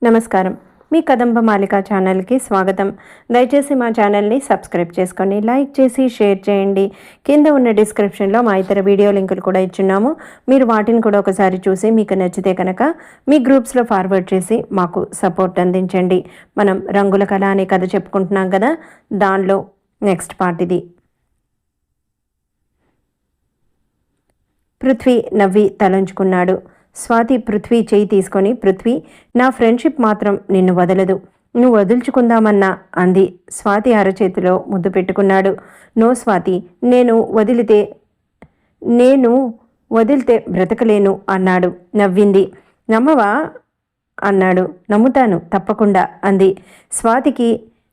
నమస్కారం. మీ కదంబమాలిక ఛానల్‌కి స్వాగతం. దయచేసి మా ఛానల్‌ని సబ్స్క్రైబ్ చేసుకొని, లైక్ చేసి, షేర్ చేయండి. కింద ఉన్న డిస్క్రిప్షన్‌లో మా ఇతర వీడియో లింకులు కూడా ఇచ్చున్నాము. మీరు వాటిని కూడా ఒకసారి చూసి మీకు నచ్చితే కనుక మీ గ్రూప్స్‌లో ఫార్వర్డ్ చేసి మాకు సపోర్ట్ అందించండి. మనం రంగుల కళ అనే కథ చెప్పుకుంటున్నాం కదా, దానిలో నెక్స్ట్ పార్ట్ ఇది. పృథ్వీ నవ్వి తలంచుకున్నాడు. స్వాతి పృథ్వీ చేయి తీసుకొని, పృథ్వీ, నా ఫ్రెండ్షిప్ మాత్రం నిన్ను వదలదు, నువ్వు వదుల్చుకుందామన్నా అంది. స్వాతి అరచేతిలో ముద్దు పెట్టుకున్నాడు. నో స్వాతి, నేను వదిలితే బ్రతకలేను అన్నాడు. నవ్వింది. నమ్మవా అన్నాడు. నమ్ముతాను తప్పకుండా అంది. స్వాతికి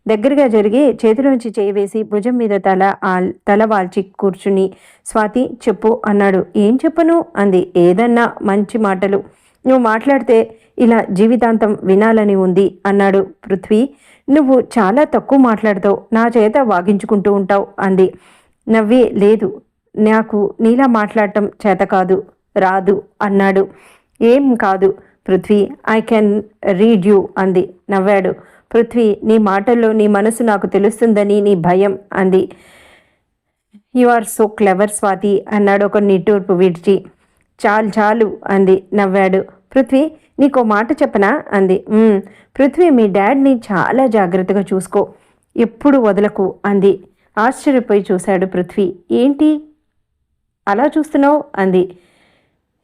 దగ్గరగా జరిగి చేతిలోంచి చేయి వేసి భుజం మీద తల వాల్చి కూర్చుని, స్వాతి చెప్పు అన్నాడు. ఏం చెప్పను అంది. ఏదన్నా మంచి మాటలు, నువ్వు మాట్లాడితే ఇలా జీవితాంతం వినాలని ఉంది అన్నాడు. పృథ్వీ, నువ్వు చాలా తక్కువ మాట్లాడుతావు, నా చేత వాగించుకుంటూ ఉంటావు అంది. నవ్వి, లేదు, నాకు నీలా మాట్లాడటం చేత కాదు, రాదు అన్నాడు. ఏం కాదు Prithvi, I can read you అంది. నవ్వాడు. పృథ్వీ, నీ మాటల్లో నీ మనసు నాకు తెలుస్తుందని నీ భయం అంది. You are so clever Swathi అన్నాడు ఒక నిట్టూర్పు విడిచి. చాలు అంది. నవ్వాడు. పృథ్వీ, నీకో మాట చెప్పనా అంది. పృథ్వీ, మీ డాడ్ని చాలా జాగ్రత్తగా చూసుకో, ఎప్పుడు వదలకు అంది. ఆశ్చర్యపోయి చూశాడు పృథ్వీ. ఏంటి అలా చూస్తున్నావు అంది.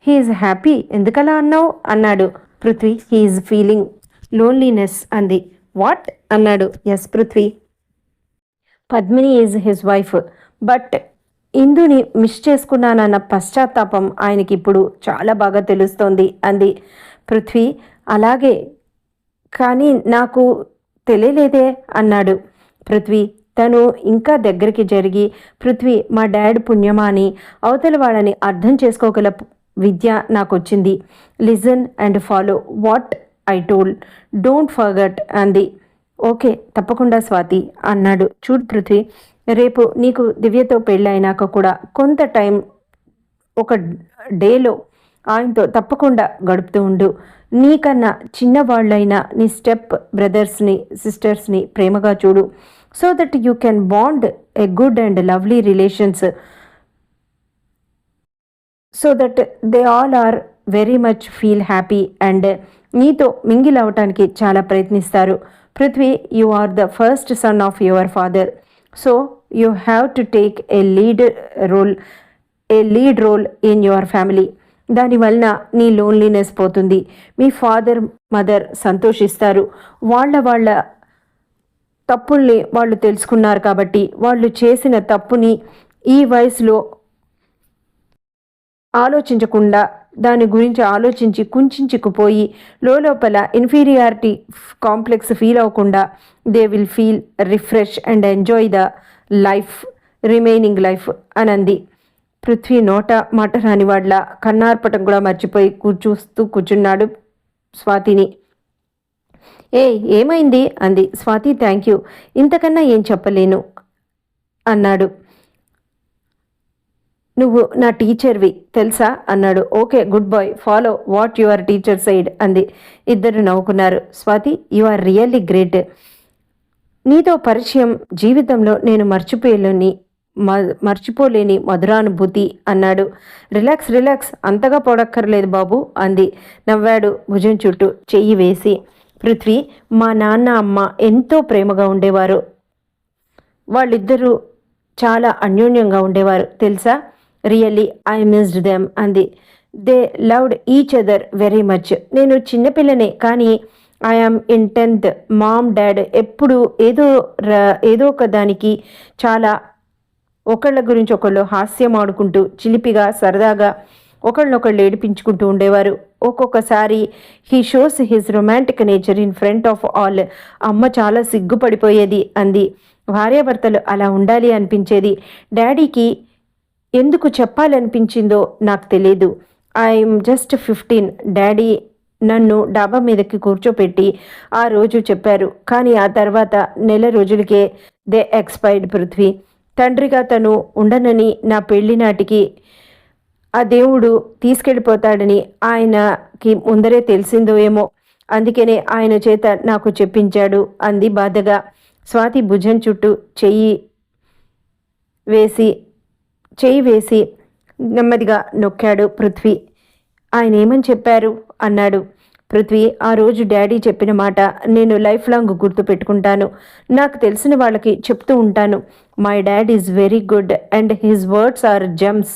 హీఈస్ హ్యాపీ, ఎందుకలా అన్నావు అన్నాడు. పృథ్వీ, హీఈస్ ఫీలింగ్ లోన్లీనెస్ అంది. వాట్ అన్నాడు. Yes Prithvi, Padmini is his wife, but ఇందుని మిస్ చేసుకున్నానన్న పశ్చాత్తాపం ఆయనకి ఇప్పుడు చాలా బాగా తెలుస్తోంది అంది. పృథ్వీ, అలాగే, కానీ నాకు తెలియలేదే అన్నాడు. పృథ్వీ తను ఇంకా దగ్గరికి జరిగి, పృథ్వీ, మా డాడ్ పుణ్యమా అని అవతల వాళ్ళని అర్థం చేసుకోగల విద్య నాకు వచ్చింది. Listen and follow what I told, don't forget అంది. ఓకే తప్పకుండా స్వాతి అన్నాడు. చూడు పృథ్వీ, రేపు నీకు దివ్యతో పెళ్ళైనాక కూడా కొంత టైం ఒక డేలో ఆయనతో తప్పకుండా గడుపుతూ ఉండు. నీకన్నా చిన్నవాళ్ళైనా నీ స్టెప్ బ్రదర్స్ని సిస్టర్స్ని ప్రేమగా చూడు, so that you can bond a good and lovely relations, so that they all are very much feel happy and నీతో మింగిల్ అవటానికి చాలా ప్రయత్నిస్తారు. Prithvi, you are the first son of your father, so you have to take a lead role in your family. దానివలన నీ loneliness పోతుంది. మీ father mother సంతోషిస్తారు. వాళ్ళ తప్పుల్ని వాళ్ళు తెలుసుకున్నారు కాబట్టి వాళ్ళు చేసిన తప్పుని ఈ వయసులో ఆలోచించకుండా దాని గురించి ఆలోచించి కుంచుకుపోయి లోపల ఇన్ఫీరియారిటీ కాంప్లెక్స్ ఫీల్ అవ్వకుండా they will feel refresh and enjoy the life, remaining life అనంది. పృథ్వీ నోట మాట రాని వాళ్ళ కన్నార్పటం కూడా మర్చిపోయి చూస్తూ కూర్చున్నాడు స్వాతిని. ఏమైంది అంది. స్వాతి, థ్యాంక్ యూ, ఇంతకన్నా ఏం చెప్పలేను అన్నాడు. నువ్వు నా టీచర్వి తెలుసా అన్నాడు. Okay, good boy, follow what your teacher said అంది. ఇద్దరు నవ్వుకున్నారు. Swathi, you are really great, నీతో పరిచయం జీవితంలో నేను మర్చిపోలేని మధురానుభూతి అన్నాడు. రిలాక్స్, అంతగా పొడక్కర్లేదు బాబు అంది. నవ్వాడు భుజం చుట్టూ చెయ్యి వేసి. పృథ్వీ, మా నాన్న అమ్మ ఎంతో ప్రేమగా ఉండేవారు, వాళ్ళిద్దరూ చాలా అన్యోన్యంగా ఉండేవారు తెలుసా. రియల్లీ ఐ మిస్డ్ దెమ్ అంది. They loved each other very much. నేను చిన్నపిల్లనే, కానీ I am in 10th. Mom dad ఎప్పుడు ఏదో ఒక దానికి చాలా ఒకళ్ళ గురించి ఒకళ్ళు హాస్యం ఆడుకుంటూ చిలిపిగా సరదాగా ఒకళ్ళనొకళ్ళు ఏడిపించుకుంటూ ఉండేవారు. ఒక్కొక్కసారి he shows his romantic nature in front of all. అమ్మ చాలా సిగ్గుపడిపోయేది అంది. భార్యాభర్తలు అలా ఉండాలి అనిపించేది. డాడీకి ఎందుకు చెప్పాలనిపించిందో నాకు తెలియదు. I'm just 15. డాడీ నన్ను డాబా మీదకి కూర్చోపెట్టి ఆ రోజు చెప్పారు, కానీ ఆ తర్వాత నెల రోజులకే దే ఎక్స్పైర్డ్. పృథ్వీ, తండ్రిగా తను ఉండనని నా పెళ్లి నాటికి ఆ దేవుడు తీసుకెళ్ళిపోతాడని ఆయనకి ముందరే తెలిసిందో ఏమో. అందుకనే ఆయన చేత నాకు చెప్పించాడు అంది బాధగా. స్వాతి భుజం చుట్టూ చెయ్యి వేసి నెమ్మదిగా నొక్కాడు పృథ్వీ. ఆయన ఏమని చెప్పారు అన్నాడు. పృథ్వీ, ఆ రోజు డాడీ చెప్పిన మాట నేను లైఫ్ లాంగ్ గుర్తు పెట్టుకుంటాను. నాకు తెలిసిన వాళ్ళకి చెప్తూ ఉంటాను. My dad is very good and his words are gems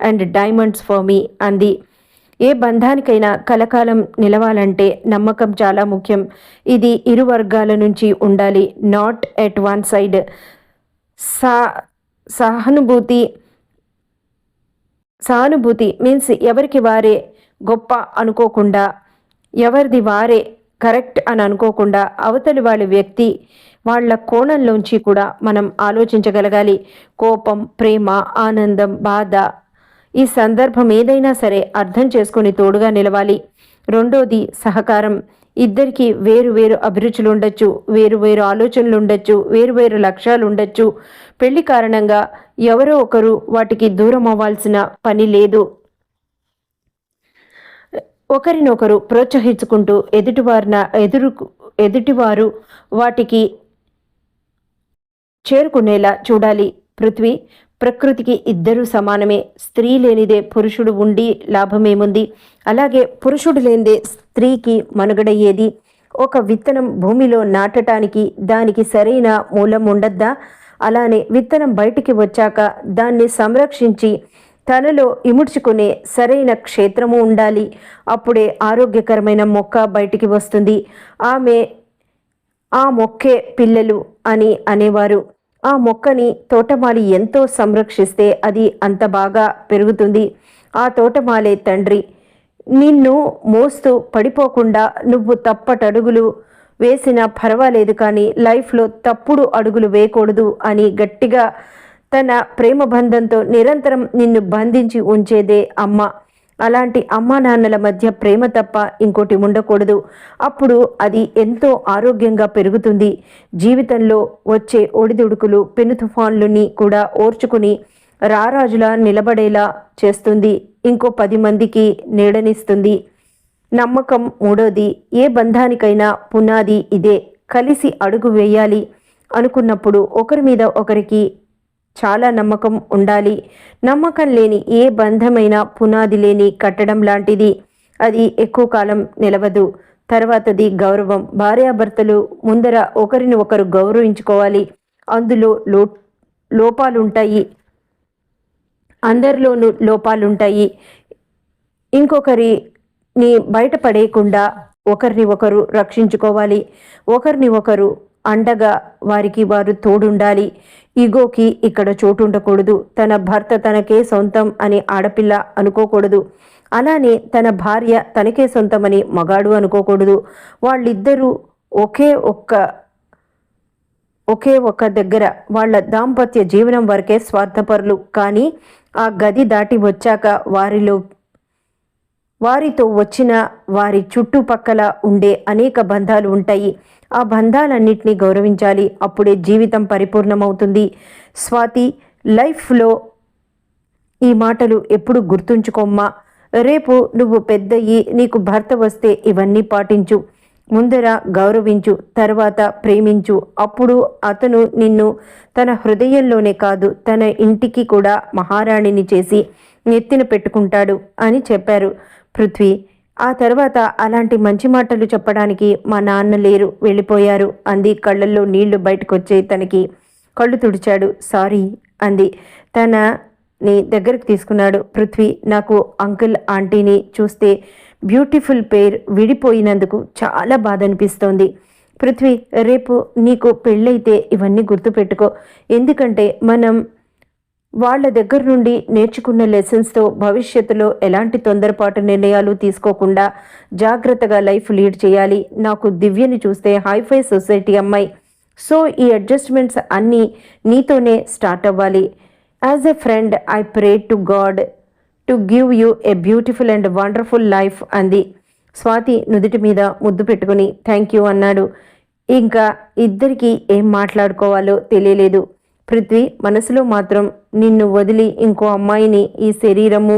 and diamonds for me అంది. ఏ బంధానికైనా కలకాలం నిలవాలంటే నమ్మకం చాలా ముఖ్యం. ఇది ఇరు వర్గాల నుంచి ఉండాలి, నాట్ ఎట్ వన్ సైడ్. సహానుభూతి మీన్స్ ఎవరికి వారే గొప్ప అనుకోకుండా, ఎవరిది వారే కరెక్ట్ అని అనుకోకుండా, అవతలి వాళ్ళ కోణంలోంచి కూడా మనం ఆలోచించగలగాలి. కోపం, ప్రేమ, ఆనందం, బాధ, ఈ సందర్భం ఏదైనా సరే అర్థం చేసుకొని తోడుగా నిలవాలి. రెండోది సహకారం. ఇద్దరికి వేరు వేరు అభిరుచులు ఉండొచ్చు, వేరు వేరు ఆలోచనలు ఉండొచ్చు, వేరు వేరు లక్ష్యాలు ఉండొచ్చు. పెళ్లి కారణంగా ఎవరో ఒకరు వాటికి దూరం అవ్వాల్సిన పని లేదు. ఒకరినొకరు ప్రోత్సహించుకుంటూ ఎదుటివారు వాటికి చేరుకునేలా చూడాలి. పృథ్వీ, ప్రకృతికి ఇద్దరూ సమానమే. స్త్రీ లేనిదే పురుషుడు ఉండి లాభమేముంది? అలాగే పురుషుడు లేనిదే స్త్రీకి మనుగడయ్యేది. ఒక విత్తనం భూమిలో నాటటానికి దానికి సరైన మూలం ఉండద్దా? అలానే విత్తనం బయటికి వచ్చాక దాన్ని సంరక్షించి తనలో ఇముడ్చుకునే సరైన క్షేత్రము ఉండాలి. అప్పుడే ఆరోగ్యకరమైన మొక్క బయటికి వస్తుంది. ఆ మొక్కే పిల్లలు అని అనేవారు. ఆ మొక్కని తోటమాలి ఎంతో సంరక్షిస్తే అది అంత బాగా పెరుగుతుంది. ఆ తోటమాలే తండ్రి. నిన్ను మోస్తూ పడిపోకుండా నువ్వు తప్పటడుగులు వేసినా పర్వాలేదు, కానీ లైఫ్లో తప్పుడు అడుగులు వేయకూడదు అని గట్టిగా తన ప్రేమ బంధంతో నిరంతరం నిన్ను బంధించి ఉంచేదే అమ్మ. అలాంటి అమ్మా నాన్నల మధ్య ప్రేమ తప్ప ఇంకోటి ఉండకూడదు. అప్పుడు అది ఎంతో ఆరోగ్యంగా పెరుగుతుంది. జీవితంలో వచ్చే ఒడిదుడుకులు, పెను తుఫాన్లని కూడా ఓర్చుకుని రారాజులా నిలబడేలా చేస్తుంది. ఇంకో 10 మందికి నీడనిస్తుంది. నమ్మకం మూడోది. ఏ బంధానికైనా పునాది ఇదే. కలిసి అడుగు వేయాలి అనుకున్నప్పుడు ఒకరి మీద ఒకరికి చాలా నమ్మకం ఉండాలి. నమ్మకం లేని ఏ బంధమైనా పునాది లేని కట్టడం లాంటిది. అది ఎక్కువ కాలం నిలవదు. తర్వాతది గౌరవం. భార్యాభర్తలు ముందర ఒకరిని ఒకరు గౌరవించుకోవాలి. అందులో లోపాలుంటాయి, అందరిలోనూ లోపాలుంటాయి. ఇంకొకరిని బయటపడేయకుండా ఒకరిని ఒకరు రక్షించుకోవాలి. ఒకరిని ఒకరు అండగా వారికి వారు తోడుండాలి. ఈగోకి ఇక్కడ చోటు ఉండకూడదు. తన భర్త తనకే సొంతం అని ఆడపిల్ల అనుకోకూడదు. అలానే తన భార్య తనకే సొంతమని మగాడు అనుకోకూడదు. వాళ్ళిద్దరూ ఒకే ఒక్క దగ్గర వాళ్ళ దాంపత్య జీవనం వరకే స్వార్థపరులు. కానీ ఆ గది దాటి వచ్చాక వారితో వచ్చిన వారి చుట్టుపక్కల ఉండే అనేక బంధాలు ఉంటాయి. ఆ బంధాలన్నింటినీ గౌరవించాలి. అప్పుడే జీవితం పరిపూర్ణమవుతుంది. స్వాతి, లైఫ్లో ఈ మాటలు ఎప్పుడు గుర్తుంచుకోమ్మా. రేపు నువ్వు పెద్దయ్యి నీకు భర్త వస్తే ఇవన్నీ పాటించు. ముందర గౌరవించు, తర్వాత ప్రేమించు. అప్పుడు అతను నిన్ను తన హృదయంలోనే కాదు తన ఇంటికి కూడా మహారాణిని చేసి నెత్తిన పెట్టుకుంటాడు అని చెప్పారు పృథ్వీ. ఆ తర్వాత అలాంటి మంచి మాటలు చెప్పడానికి మా నాన్న లేరు, వెళ్ళిపోయారు అంది. కళ్ళల్లో నీళ్లు బయటకొచ్చే తనకి కళ్ళు తుడిచాడు. సారీ అంది. తనని దగ్గరికి తీసుకున్నాడు పృథ్వీ. నాకు అంకుల్ ఆంటీని చూస్తే బ్యూటిఫుల్ పేర్ విడిపోయినందుకు చాలా బాధ అనిపిస్తోంది. పృథ్వీ, రేపు నీకు పెళ్ళైతే ఇవన్నీ గుర్తుపెట్టుకో. ఎందుకంటే మనం వాళ్ళ దగ్గర నుండి నేర్చుకున్న లెసన్స్తో భవిష్యత్తులో ఎలాంటి తొందరపాటు నిర్ణయాలు తీసుకోకుండా జాగ్రత్తగా లైఫ్ లీడ్ చేయాలి. నాకు దివ్యని చూస్తే హైఫై సొసైటీ అమ్మాయి. సో ఈ అడ్జస్ట్మెంట్స్ అన్నీ నీతోనే స్టార్ట్ అవ్వాలి. As a friend I pray to God to give you a beautiful and wonderful life అంది. స్వాతి నుదుటి మీద ముద్దు పెట్టుకుని థ్యాంక్ యూ అన్నాడు. ఇంకా ఇద్దరికీ ఏం మాట్లాడుకోవాలో తెలియలేదు. పృథ్వీ మనసులో మాత్రం నిన్ను వదిలి ఇంకో అమ్మాయిని ఈ శరీరము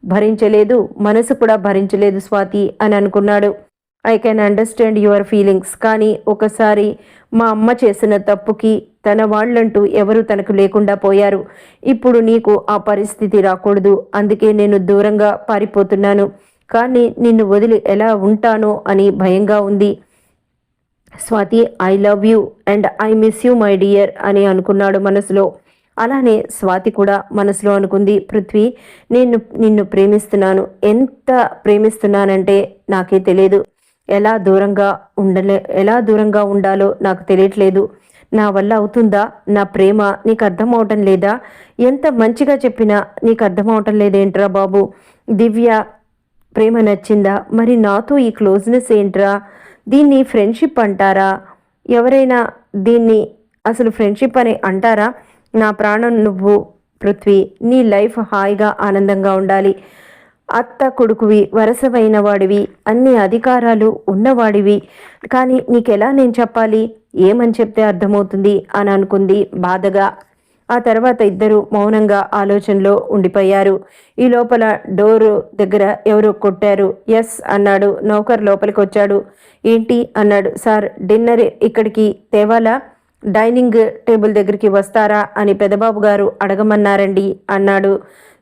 భరించలేదు, మనసు కూడా భరించలేదు స్వాతి అని అనుకున్నాడు. I can understand your feelings. కానీ ఒకసారి మా అమ్మ చేసిన తప్పుకి తన వాళ్ళంటూ ఎవరు తనకు లేకుండా పోయారు. ఇప్పుడు నీకు ఆ పరిస్థితి రాకూడదు. అందుకే నేను దూరంగా పారిపోతున్నాను. కానీ నిన్ను వదిలి ఎలా ఉంటానో అని భయంగా ఉంది. Swathi, I love you and I miss you my dear అని అనుకున్నాడు మనసులో. అలానే స్వాతి కూడా మనసులో అనుకుంది, పృథ్వీ, నేను నిన్ను ప్రేమిస్తున్నాను. ఎంత ప్రేమిస్తున్నానంటే నాకే తెలియదు. ఎలా దూరంగా ఉండాలో నాకు తెలియట్లేదు. నా వల్ల అవుతుందా? నా ప్రేమ నీకు అర్థం అవటం లేదా? ఎంత మంచిగా చెప్పినా నీకు అర్థం అవటం లేదేంట్రా బాబు? దివ్య ప్రేమ నచ్చిందా? మరి నాతో ఈ క్లోజ్నెస్ ఏంట్రా? దీన్ని ఫ్రెండ్షిప్ అంటారా? ఎవరైనా దీన్ని అసలు ఫ్రెండ్షిప్ అని అంటారా? నా ప్రాణం నువ్వు పృథ్వీ. నీ లైఫ్ హాయిగా ఆనందంగా ఉండాలి. అత్త కొడుకువి, వరసవైన వాడివి, అన్ని అధికారాలు ఉన్నవాడివి. కానీ నీకెలా నేను చెప్పాలి? ఏమని చెప్తే అర్థమవుతుంది అని అనుకుంది బాధగా. ఆ తర్వాత ఇద్దరు మౌనంగా ఆలోచనలో ఉండిపోయారు. ఈ లోపల డోరు దగ్గర ఎవరో కొట్టారు. ఎస్ అన్నాడు. నౌకర్ లోపలికి వచ్చాడు. ఏంటి అన్నాడు. సార్, డిన్నర్ ఇక్కడికి తేవాలా? డైనింగ్ టేబుల్ దగ్గరికి వస్తారా అని పెదబాబు గారు అడగమన్నారండి అన్నాడు.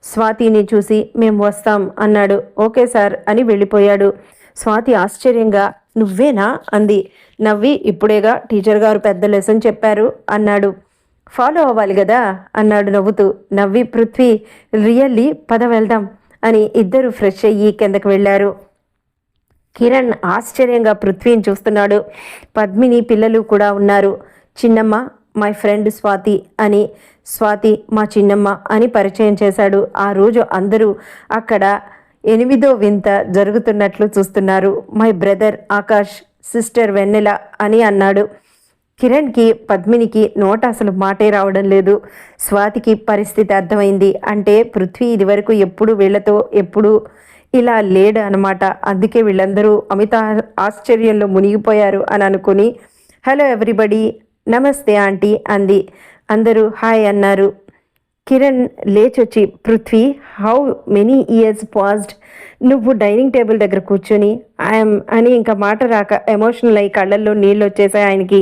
స్వాతిని చూసి మేము వస్తాం అన్నాడు. ఓకే సార్ అని వెళ్ళిపోయాడు. స్వాతి ఆశ్చర్యంగా నువ్వేనా అంది. నవ్వి ఇప్పుడేగా టీచర్ గారు పెద్ద లెసన్ చెప్పారు అన్నాడు. ఫాలో అవ్వాలి కదా అన్నాడు నవ్వుతూ. నవ్వి పృథ్వీ రియల్లీ పద వెళ్దాం అని ఇద్దరు ఫ్రెష్ అయ్యి కిందకు వెళ్ళారు. కిరణ్ ఆశ్చర్యంగా పృథ్వీని చూస్తున్నాడు. పద్మిని పిల్లలు కూడా ఉన్నారు. చిన్నమ్మ మై ఫ్రెండ్ స్వాతి అని, స్వాతి మా చిన్నమ్మ అని పరిచయం చేశాడు. ఆ రోజు అందరూ అక్కడ 8వ వింత జరుగుతున్నట్లు చూస్తున్నారు. మై బ్రదర్ ఆకాష్, సిస్టర్ వెన్నెల అని అన్నాడు. కిరణ్కి పద్మినికి నోట అసలు మాటే రావడం లేదు. స్వాతికి పరిస్థితి అర్థమైంది. అంటే పృథ్వీ ఇదివరకు ఎప్పుడు వీళ్లతో ఎప్పుడు ఇలా లేడు అనమాట. అందుకే వీళ్ళందరూ అమిత ఆశ్చర్యంలో మునిగిపోయారు అని అనుకుని హలో ఎవ్రీబడి, నమస్తే ఆంటీ అంది. అందరూ హాయ్ అన్నారు. కిరణ్ లేచొచ్చి Prithvi, how many years passed. నువ్వు డైనింగ్ టేబుల్ దగ్గర కూర్చొని ఐఎమ్ అని ఇంకా మాట రాక ఎమోషనల్ అయ్యి కళ్ళల్లో నీళ్ళు వచ్చేసాయి ఆయనకి.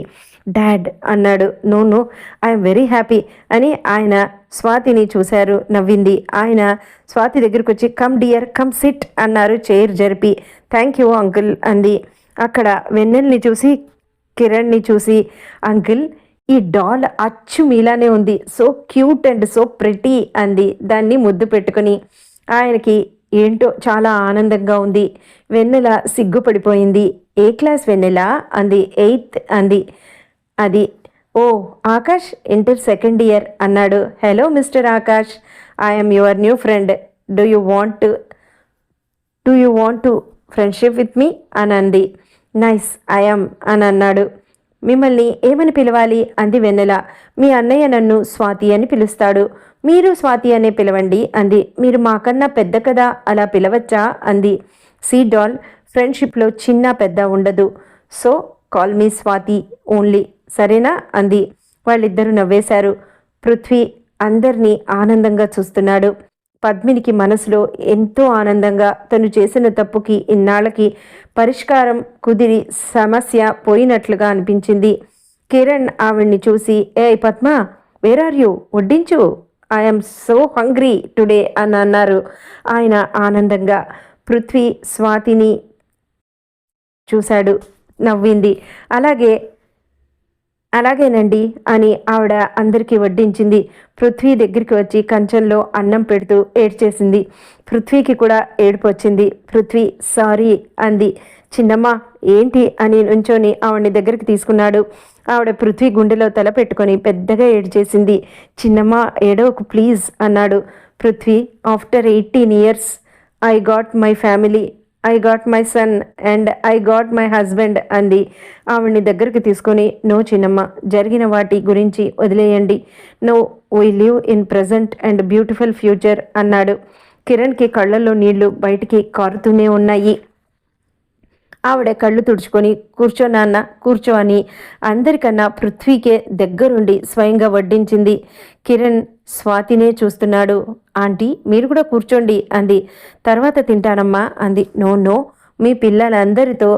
డాడ్ అన్నాడు. No no, I'm very happy అని ఆయన స్వాతిని చూశారు. నవ్వింది. ఆయన స్వాతి దగ్గరకు వచ్చి కమ్ డియర్ కమ్ సిట్ అన్నారు చైర్ జరిపి. థ్యాంక్ యూ అంకుల్ అంది. అక్కడ వెన్నెల్ని చూసి కిరణ్ని చూసి అంకుల్, ఈ డాల్ అచ్చు మీలానే ఉంది, so cute and so pretty అంది దాన్ని ముద్దు పెట్టుకుని. ఆయనకి ఏంటో చాలా ఆనందంగా ఉంది. వెన్నెల సిగ్గుపడిపోయింది. ఏ క్లాస్ వెన్నెల అంది. 8th అంది. అది ఓ ఆకాష్ ఇంటర్ 2nd ఇయర్ అన్నాడు. Hello mister Akash, I'm your new friend. Do you want to friendship with me అని అంది. నైస్ ఐఎమ్ అని అన్నాడు. మిమ్మల్ని ఏమని పిలవాలి అంది వెన్నెల. మీ అన్నయ్య నన్ను స్వాతి అని పిలుస్తాడు, మీరు స్వాతి అనే పిలవండి అంది. మీరు మాకన్నా పెద్ద కదా, అలా పిలవచ్చా అంది. సీ డాల్, ఫ్రెండ్షిప్లో చిన్న పెద్ద ఉండదు, so call me Swathi only, సరేనా అంది. వాళ్ళిద్దరూ నవ్వేశారు. పృథ్వీ అందరినీ ఆనందంగా చూస్తున్నాడు. పద్మినికి మనసులో ఎంతో ఆనందంగా తను చేసిన తప్పుకి ఇన్నాళ్ళకి పరిష్కారం కుదిరి సమస్య పోయినట్లుగా అనిపించింది. కిరణ్ ఆవిడ్ని చూసి ఏ పద్మ, వేర్ ఆర్ యూ, వడ్డించు, ఐఎమ్ సో హంగ్రీ టుడే అని అన్నారు ఆయన ఆనందంగా. పృథ్వీ స్వాతిని చూశాడు. నవ్వింది. అలాగేనండి అని ఆవిడ అందరికీ వడ్డించింది. పృథ్వీ దగ్గరికి వచ్చి కంచంలో అన్నం పెడుతూ ఏడ్చేసింది. పృథ్వీకి కూడా ఏడుపు వచ్చింది. పృథ్వీ సారీ అంది. చిన్నమ్మ ఏంటి అని నుంచొని ఆవిడని దగ్గరికి తీసుకున్నాడు. ఆవిడ పృథ్వీ గుండెలో తల పెట్టుకొని పెద్దగా ఏడ్చేసింది. చిన్నమ్మ ఏడవకు ప్లీజ్ అన్నాడు. Prithvi after 18 years I got my family, I got my son and I got my husband అంది. ఆవిడ్ని దగ్గరికి తీసుకొని నో చిన్నమ్మ, జరిగిన వాటి గురించి వదిలేయండి, no we live in present and beautiful future అన్నాడు. కిరణ్కి కళ్ళల్లో నీళ్లు బయటికి కారుతూనే ఉన్నాయి. ఆవిడ కళ్ళు తుడుచుకొని కూర్చో నాన్న కూర్చో అని అందరికన్నా పృథ్వీకే దగ్గరుండి స్వయంగా వడ్డించింది. కిరణ్ స్వాతినే చూస్తున్నాడు. ఆంటీ మీరు కూడా కూర్చోండి అంది. తర్వాత తింటానమ్మా అంది. నో నో, మీ పిల్లలందరితో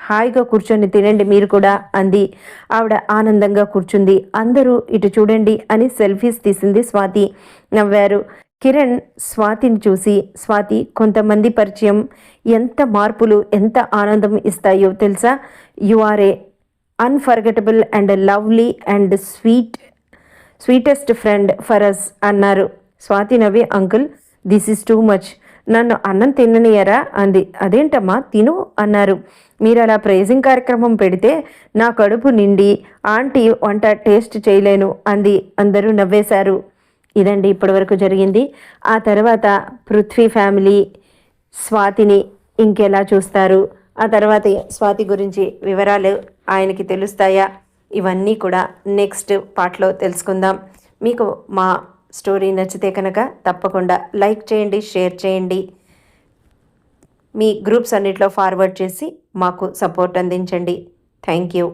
హాయిగా కూర్చొని తినండి మీరు కూడా అంది. ఆవిడ ఆనందంగా కూర్చుంది. అందరూ ఇటు చూడండి అని సెల్ఫీస్ తీసింది స్వాతి. నవ్వారు. కిరణ్ స్వాతిని చూసి, స్వాతి, కొంతమంది పరిచయం ఎంత మార్పులు, ఎంత ఆనందం ఇస్తాయో తెలుసా? You are a unforgettable and lovely and sweetest friend for us అన్నారు. స్వాతి నవ్వి, uncle, this is too much. నన్ను అన్నం తిననియరా అంది. అదేంటమ్మా, తిను అన్నారు. మీరు అలా ప్రైజింగ్ కార్యక్రమం పెడితే నా కడుపు నిండి ఆంటీ వంట టేస్ట్ చేయలేను అంది. అందరూ నవ్వేశారు. ఇదండి ఇప్పటివరకు జరిగింది. ఆ తర్వాత పృథ్వీ ఫ్యామిలీ స్వాతిని ఇంకెలా చూస్తారు, ఆ తర్వాత స్వాతి గురించి వివరాలు ఆయనకి తెలుస్తాయా, ఇవన్నీ కూడా నెక్స్ట్ పార్ట్లో తెలుసుకుందాం. మీకు మా స్టోరీ నచ్చితే కనుక తప్పకుండా లైక్ చేయండి, షేర్ చేయండి, మీ గ్రూప్స్ అన్నిట్లో ఫార్వర్డ్ చేసి మాకు సపోర్ట్ అందించండి. Thank you.